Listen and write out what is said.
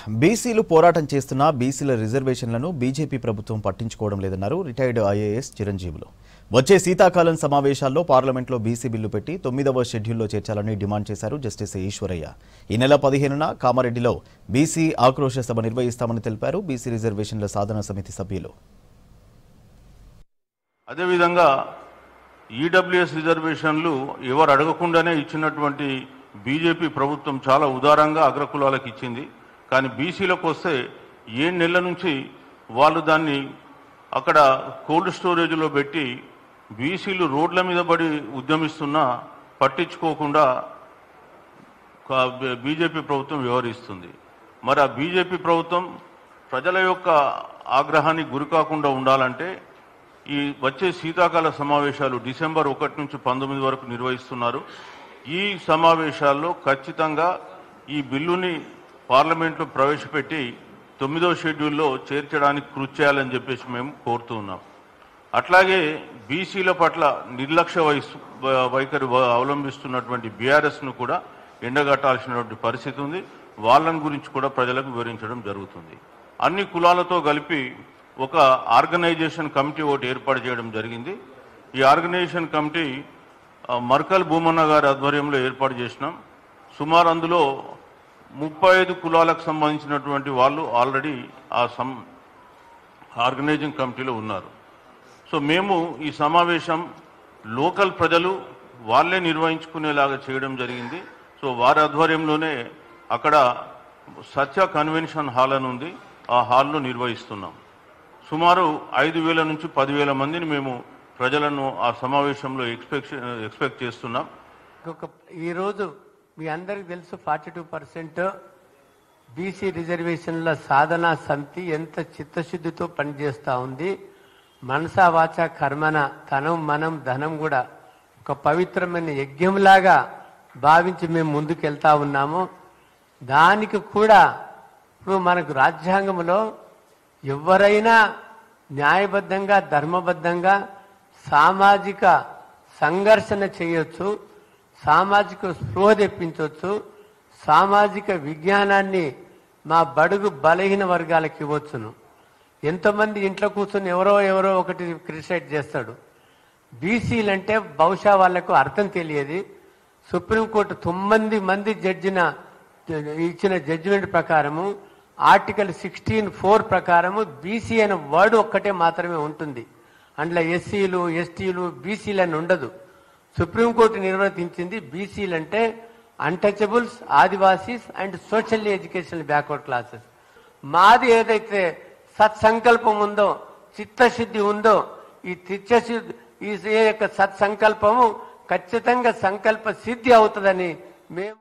బీసీలు పోరాటం చేస్తున్న బీసీల రిజర్వేషన్లను బీజేపీ ప్రభుత్వం పట్టించుకోవడం లేదన్నారు రిటైర్డ్ ఐఏఎస్ చిరంజీవులు. వచ్చే శీతాకాలం సమావేశాల్లో పార్లమెంట్లో బీసీ బిల్లు పెట్టి 9వ షెడ్యూల్లో చేర్చాలని డిమాండ్ చేశారు జస్టిస్ ఈశ్వరయ్య. ఈ నెల 15న కామారెడ్డిలో బీసీ ఆక్రోశ సభ నిర్వహిస్తామని తెలిపారు బీసీ రిజర్వేషన్ల సాధన సమితి సభ్యులు. అదేవిధంగా ఈడబ్ల్యూఎస్ రిజర్వేషన్లు ఎవరు అడగకుండానే ఇచ్చినటువంటి బీజేపీ ప్రభుత్వం చాలా ఉదారంగా అగ్రకులాలకు ఇచ్చింది. కానీ బీసీలకు వస్తే 7 నెలల నుంచి వాళ్ళు దాన్ని అక్కడ కోల్డ్ స్టోరేజ్లో పెట్టి బీసీలు రోడ్ల మీద పడి ఉద్యమిస్తున్నా పట్టించుకోకుండా బీజేపీ ప్రభుత్వం వ్యవహరిస్తుంది. మరి ఆ బీజేపీ ప్రభుత్వం ప్రజల యొక్క ఆగ్రహానికి గురికాకుండా ఉండాలంటే ఈ వచ్చే శీతాకాల సమావేశాలు డిసెంబర్ 1 నుంచి 19 వరకు నిర్వహిస్తున్నారు. ఈ సమావేశాల్లో ఖచ్చితంగా ఈ బిల్లుని పార్లమెంట్లో ప్రవేశపెట్టి 9వ షెడ్యూల్లో చేర్చడానికి కృషి చేయాలని చెప్పేసి మేము కోరుతూ ఉన్నాం. అట్లాగే బీసీల పట్ల నిర్లక్ష్య వైఖరి అవలంబిస్తున్నటువంటి బీఆర్ఎస్ను కూడా ఎండగట్టాల్సినటువంటి పరిస్థితి ఉంది. వాళ్ళని గురించి కూడా ప్రజలకు వివరించడం జరుగుతుంది. అన్ని కులాలతో కలిపి ఒక ఆర్గనైజేషన్ కమిటీ ఒకటి ఏర్పాటు చేయడం జరిగింది. ఈ ఆర్గనైజేషన్ కమిటీ మర్కల్ భూమన్న గారి ఆధ్వర్యంలో ఏర్పాటు చేసినాం. సుమారు అందులో 35 కులాలకు సంబంధించినటువంటి వాళ్ళు ఆల్రెడీ ఆ ఆర్గనైజింగ్ కమిటీలో ఉన్నారు. సో మేము ఈ సమావేశం లోకల్ ప్రజలు వాళ్ళే నిర్వహించుకునేలాగా చేయడం జరిగింది. సో వారి ఆధ్వర్యంలోనే అక్కడ సత్య కన్వెన్షన్ హాల్ అని ఉంది, ఆ హాల్లో నిర్వహిస్తున్నాం. సుమారు 5,000 నుంచి 10,000 మందిని మేము ప్రజలను ఆ సమావేశంలో ఎక్స్పెక్ట్ చేస్తున్నాం. ఈరోజు మీ అందరికి తెలుసు 42% బీసీ రిజర్వేషన్ల సాధనా సమితి ఎంత చిత్తశుద్ధితో పనిచేస్తూ ఉంది. మనసా వాచ కర్మన తనం మనం ధనం కూడా ఒక పవిత్రమైన యజ్ఞంలాగా భావించి మేము ముందుకెళ్తా ఉన్నాము. దానికి కూడా ఇప్పుడు మనకు రాజ్యాంగంలో ఎవరైనా న్యాయబద్ధంగా ధర్మబద్ధంగా సామాజిక సంఘర్షణ చేయొచ్చు, సామాజిక స్పృహ తెప్పించవచ్చు, సామాజిక విజ్ఞానాన్ని మా బడుగు బలహీన వర్గాలకు ఇవ్వచ్చును. ఎంతోమంది ఇంట్లో కూర్చొని ఎవరో ఒకటి క్రిటిసైజ్ చేస్తాడు. బీసీలంటే బహుశా వాళ్లకు అర్థం తెలియదు. సుప్రీంకోర్టు 9 మంది ఇచ్చిన జడ్జిమెంట్ ప్రకారము ఆర్టికల్ 16(4) ప్రకారము బీసీ అనే వర్డ్ ఒక్కటే మాత్రమే ఉంటుంది. అందులో ఎస్సీలు ఎస్టీలు బీసీలు అని ఉండదు. సుప్రీంకోర్టు నిర్వర్తించింది బీసీలు అంటే untouchables, Adivasis and socially educational backward classes. మాది ఏదైతే సత్సంకల్పం ఉందో, చిత్తశుద్ధి ఉందో, ఈ యొక్క సత్సంకల్పము ఖచ్చితంగా సంకల్ప సిద్ధి అవుతుందని మేము